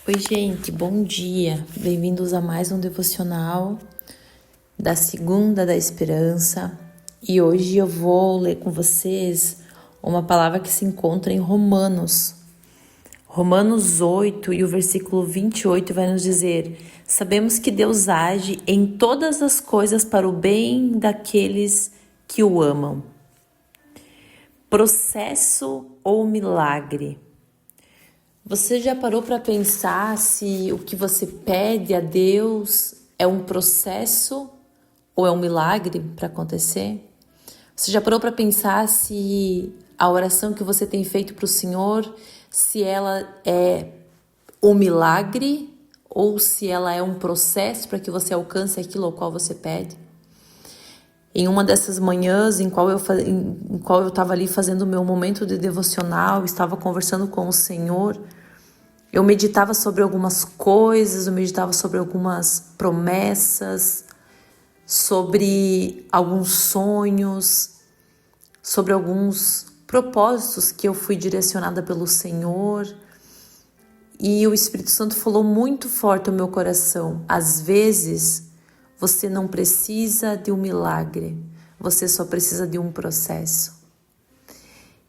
Oi, gente, bom dia. Bem-vindos a mais um devocional da Segunda da Esperança. E hoje eu vou ler com vocês uma palavra que se encontra em Romanos. Romanos 8 e o versículo 28 vai nos dizer: sabemos que Deus age em todas as coisas para o bem daqueles que o amam. Processo ou milagre? Você já parou para pensar se o que você pede a Deus é um processo ou é um milagre para acontecer? Você já parou para pensar se a oração que você tem feito para o Senhor, se ela é um milagre ou se ela é um processo para que você alcance aquilo ao qual você pede? Em uma dessas manhãs em qual eu estava ali fazendo o meu momento de devocional, estava conversando com o Senhor, eu meditava sobre algumas coisas, eu meditava sobre algumas promessas, sobre alguns sonhos, sobre alguns propósitos que eu fui direcionada pelo Senhor. E o Espírito Santo falou muito forte ao meu coração: às vezes você não precisa de um milagre, você só precisa de um processo.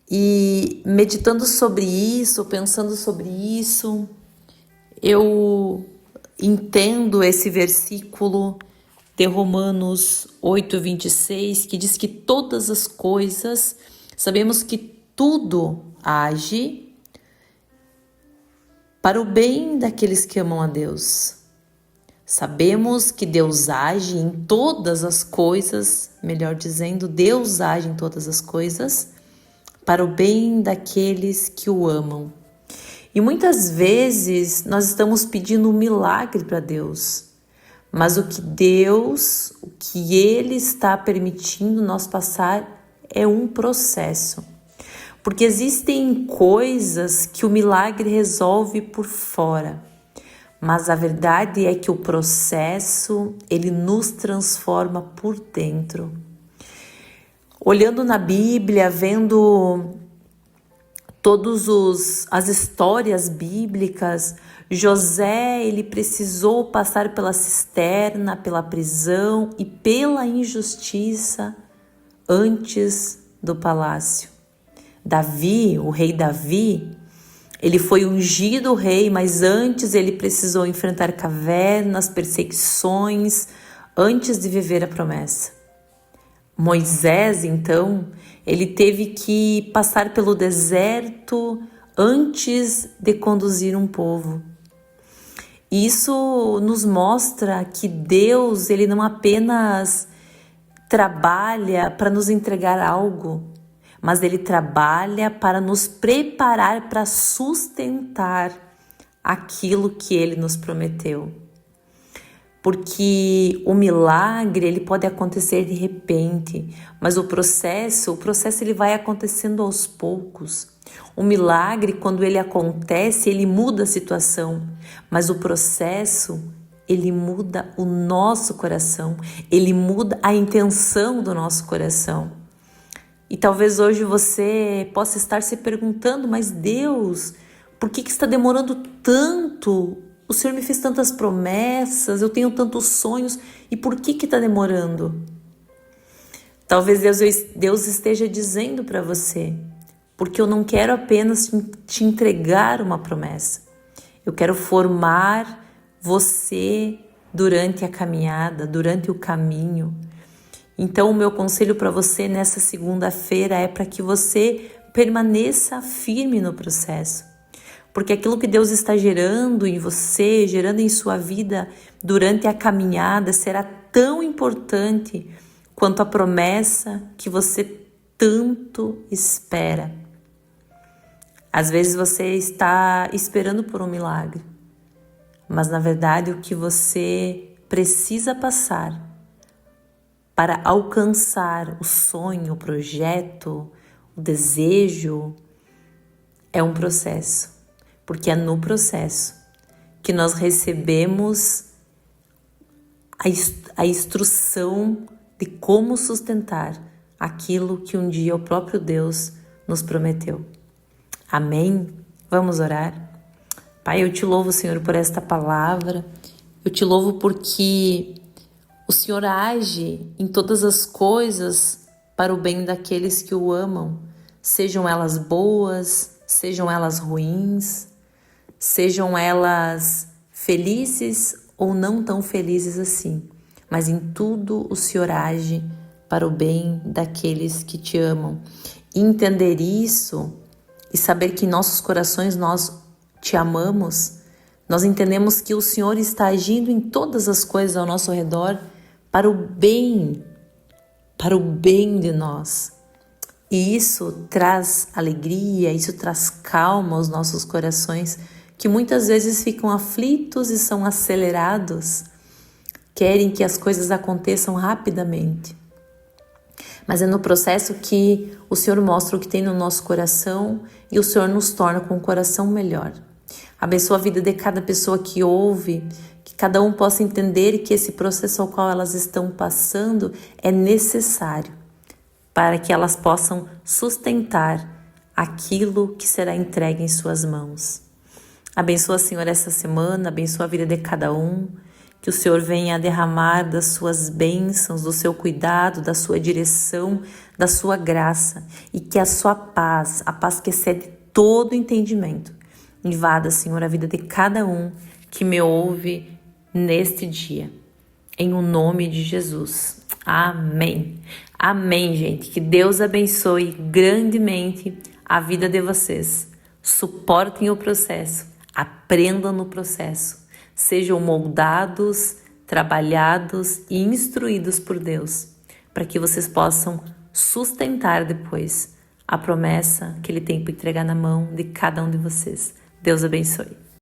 E meditando sobre isso, pensando sobre isso, eu entendo esse versículo de Romanos 8:26, que diz que todas as coisas, sabemos que tudo age para o bem daqueles que amam a Deus. Sabemos que Deus age em todas as coisas, melhor dizendo, Deus age em todas as coisas para o bem daqueles que o amam. E muitas vezes nós estamos pedindo um milagre para Deus, mas o que Ele está permitindo nós passar é um processo. Porque existem coisas que o milagre resolve por fora, mas a verdade é que o processo, ele nos transforma por dentro. Olhando na Bíblia, vendo as histórias bíblicas, José, ele precisou passar pela cisterna, pela prisão e pela injustiça antes do palácio. Davi, o rei Davi, ele foi ungido rei, mas antes ele precisou enfrentar cavernas, perseguições, antes de viver a promessa. Moisés, então, ele teve que passar pelo deserto antes de conduzir um povo. Isso nos mostra que Deus, ele não apenas trabalha para nos entregar algo, mas ele trabalha para nos preparar para sustentar aquilo que ele nos prometeu. Porque o milagre, ele pode acontecer de repente, mas o processo ele vai acontecendo aos poucos. O milagre, quando ele acontece, ele muda a situação, mas o processo, ele muda o nosso coração, ele muda a intenção do nosso coração. E talvez hoje você possa estar se perguntando: mas Deus, por que está demorando tanto? O Senhor me fez tantas promessas, eu tenho tantos sonhos, e por que está demorando? Talvez Deus esteja dizendo para você: porque eu não quero apenas te entregar uma promessa, eu quero formar você durante a caminhada, durante o caminho. Então o meu conselho para você nessa segunda-feira é para que você permaneça firme no processo. Porque aquilo que Deus está gerando em você, gerando em sua vida durante a caminhada, será tão importante quanto a promessa que você tanto espera. Às vezes você está esperando por um milagre, mas na verdade o que você precisa passar para alcançar o sonho, o projeto, o desejo, é um processo. Porque é no processo que nós recebemos a instrução de como sustentar aquilo que um dia o próprio Deus nos prometeu. Amém? Vamos orar? Pai, eu te louvo, Senhor, por esta palavra. Eu te louvo porque o Senhor age em todas as coisas para o bem daqueles que o amam, sejam elas boas, sejam elas ruins, sejam elas felizes ou não tão felizes assim. Mas em tudo o Senhor age para o bem daqueles que te amam. E entender isso e saber que em nossos corações nós te amamos, nós entendemos que o Senhor está agindo em todas as coisas ao nosso redor para o bem de nós. E isso traz alegria, isso traz calma aos nossos corações, que muitas vezes ficam aflitos e são acelerados, querem que as coisas aconteçam rapidamente. Mas é no processo que o Senhor mostra o que tem no nosso coração e o Senhor nos torna com um coração melhor. Abençoa a vida de cada pessoa que ouve, que cada um possa entender que esse processo ao qual elas estão passando é necessário para que elas possam sustentar aquilo que será entregue em suas mãos. Abençoa, Senhor, essa semana, abençoa a vida de cada um, que o Senhor venha derramar das suas bênçãos, do seu cuidado, da sua direção, da sua graça, e que a sua paz, a paz que excede todo entendimento, invada, Senhor, a vida de cada um que me ouve neste dia. Em o nome de Jesus. Amém. Amém, gente. Que Deus abençoe grandemente a vida de vocês. Suportem o processo, aprendam no processo. Sejam moldados, trabalhados e instruídos por Deus, para que vocês possam sustentar depois a promessa que Ele tem para entregar na mão de cada um de vocês. Deus abençoe.